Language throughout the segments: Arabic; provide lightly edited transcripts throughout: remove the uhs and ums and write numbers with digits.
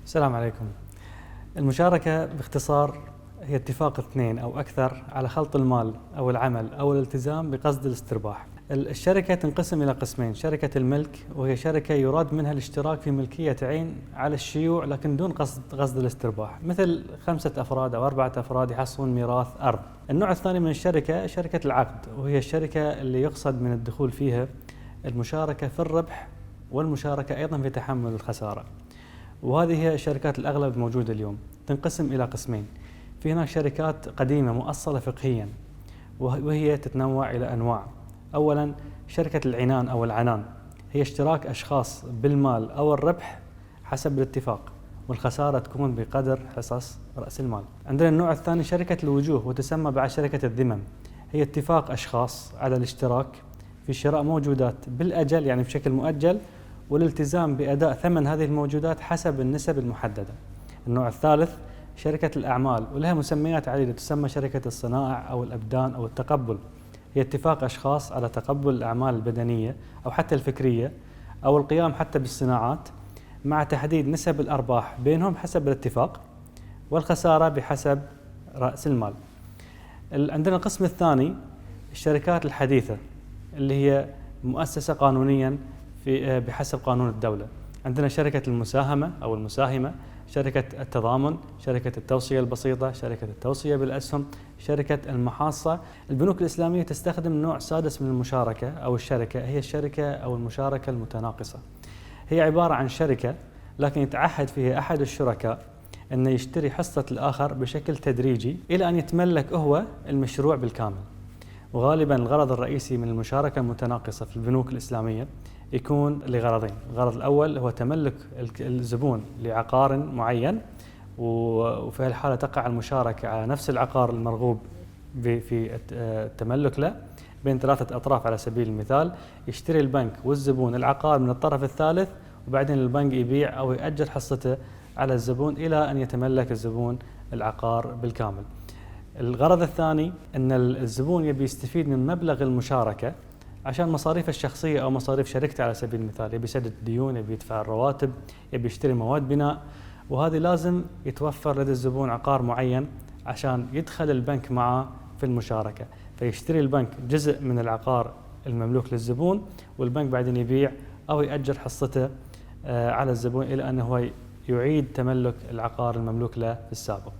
السلام عليكم. المشاركة باختصار هي اتفاق اثنين أو أكثر على خلط المال أو العمل أو الالتزام بقصد الاسترباح. الشركة تنقسم إلى قسمين: شركة الملك، وهي شركة يراد منها الاشتراك في ملكية عين على الشيوع لكن دون قصد الاسترباح، مثل 5 أفراد أو 4 أفراد يحصلون ميراث أرض. النوع الثاني من الشركة شركة العقد، وهي الشركة اللي يقصد من الدخول فيها المشاركة في الربح والمشاركة أيضا في تحمل الخسارة. وهذه هي الشركات الأغلب الموجودة اليوم. تنقسم إلى قسمين: في هناك شركات قديمة مؤصلة فقهيا، وهي تتنوع إلى أنواع. أولا شركة العنان أو العنان، هي اشتراك أشخاص بالمال أو الربح حسب الاتفاق، والخسارة تكون بقدر حصص رأس المال. عندنا النوع الثاني شركة الوجوه، وتسمى بعد شركة الذمم، هي اتفاق أشخاص على الاشتراك في شراء موجودات بالأجل، يعني بشكل مؤجل، والالتزام بأداء ثمن هذه الموجودات حسب النسب المحددة. النوع الثالث شركة الأعمال، ولها مسميات عديدة، تسمى شركة الصنائع أو الأبدان أو التقبل، هي اتفاق أشخاص على تقبل الأعمال البدنية أو حتى الفكرية أو القيام حتى بالصناعات، مع تحديد نسب الأرباح بينهم حسب الاتفاق، والخسارة بحسب رأس المال. عندنا القسم الثاني الشركات الحديثة، اللي هي مؤسسة قانونيا بحسب قانون الدولة. عندنا شركة المساهمة أو المساهمة، شركة التضامن، شركة التوصية البسيطة، شركة التوصية بالأسهم، شركة المحاصة. البنوك الإسلامية تستخدم نوع سادس من المشاركة أو الشركة، هي الشركة أو المشاركة المتناقصة. هي عبارة عن شركة لكن يتعهد فيها أحد الشركاء أن يشتري حصة الآخر بشكل تدريجي إلى أن يتملك هو المشروع بالكامل. وغالبا الغرض الرئيسي من المشاركة المتناقصة في البنوك الإسلامية يكون لغرضين: الغرض الأول هو تملك الزبون لعقار معين، وفي الحالة تقع المشاركة على نفس العقار المرغوب في التملك له بين 3 أطراف. على سبيل المثال يشتري البنك والزبون العقار من الطرف الثالث، وبعدين البنك يبيع أو يأجر حصته على الزبون إلى أن يتملك الزبون العقار بالكامل. الغرض الثاني أن الزبون يبي يستفيد من مبلغ المشاركة عشان مصاريف الشخصية أو مصاريف شركته. على سبيل المثال يبي يسدد الديون، يبي يدفع الرواتب، يبي يشتري مواد بناء، وهذه لازم يتوفر لدى الزبون عقار معين عشان يدخل البنك معه في المشاركة. فيشتري البنك جزء من العقار المملوك للزبون، والبنك بعدين يبيع أو يأجر حصته على الزبون إلى أنه هو يعيد تملك العقار المملوك له في السابق.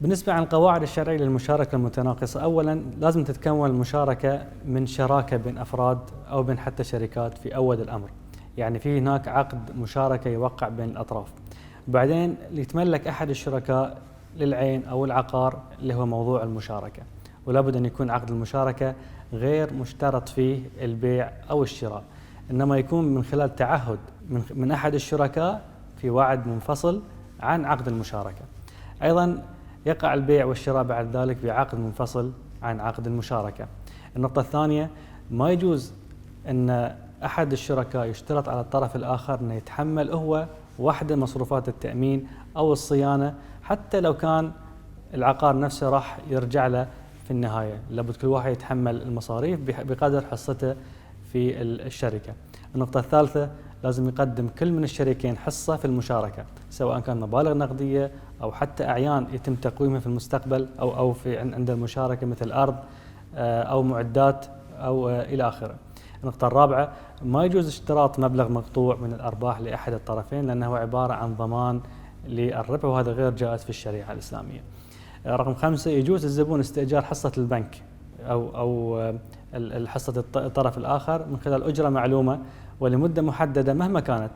بالنسبة عن القواعد الشرعية للمشاركة المتناقصة، أولا لازم تتكون المشاركة من شراكة بين أفراد أو بين حتى شركات في أول الأمر، يعني في هناك عقد مشاركة يوقع بين الأطراف. بعدين يتملك أحد الشركاء للعين أو العقار اللي هو موضوع المشاركة، ولا بد أن يكون عقد المشاركة غير مشترط فيه البيع أو الشراء، إنما يكون من خلال تعهد من أحد الشركاء في وعد منفصل عن عقد المشاركة. أيضا يقع البيع والشراء بعد ذلك بعقد منفصل عن عقد المشاركة. النقطة الثانية، ما يجوز أن أحد الشركاء يشترط على الطرف الآخر أن يتحمل هو وحده مصروفات التأمين أو الصيانة، حتى لو كان العقار نفسه راح يرجع له في النهاية. لابد كل واحد يتحمل المصاريف بقدر حصته في الشركة. النقطة الثالثة، لازم يقدم كل من الشريكين حصة في المشاركة، سواء كان مبالغ نقدية أو حتى أعيان يتم تقويمها في المستقبل أو في عند المشاركة، مثل أرض أو معدات أو إلى آخره. النقطة الرابعة، ما يجوز اشتراط مبلغ مقطوع من الأرباح لأحد الطرفين، لأنه عبارة عن ضمان للربح، وهذا غير جائز في الشريعة الإسلامية. رقم 5، يجوز الزبون استئجار حصة البنك أو حصة الطرف الآخر من خلال أجرة معلومة ولمدة محددة مهما كانت،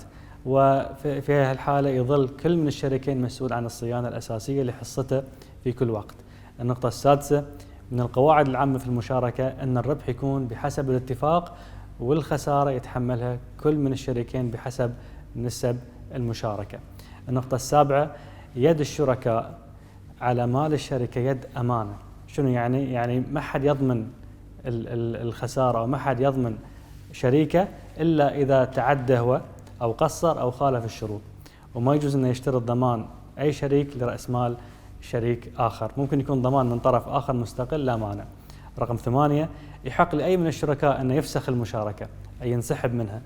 وفي هذه الحالة يظل كل من الشريكين مسؤول عن الصيانة الأساسية لحصته في كل وقت. النقطة السادسة، من القواعد العامة في المشاركة أن الربح يكون بحسب الاتفاق، والخسارة يتحملها كل من الشريكين بحسب نسب المشاركة. النقطة السابعة، يد الشركاء على مال الشركة يد أمانة. شنو يعني ما حد يضمن الخسارة أو ما حد يضمن شريكه إلا إذا تعدى هو أو قصر أو خالف الشروط، وما يجوز أنه يشترط ضمان أي شريك لرأس مال شريك آخر. ممكن يكون ضمان من طرف آخر مستقل لا مانع. رقم 8، يحق لأي من الشركاء أن يفسخ المشاركة أي ينسحب منها،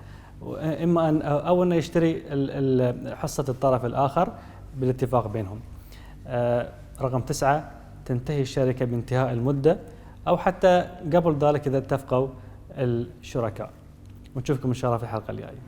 إما أن أو أنه يشتري حصة الطرف الآخر بالاتفاق بينهم. رقم 9 تنتهي الشركة بانتهاء المدة أو حتى قبل ذلك إذا اتفقوا الشركاء. ونشوفكم إن شاء الله في الحلقة الجاية.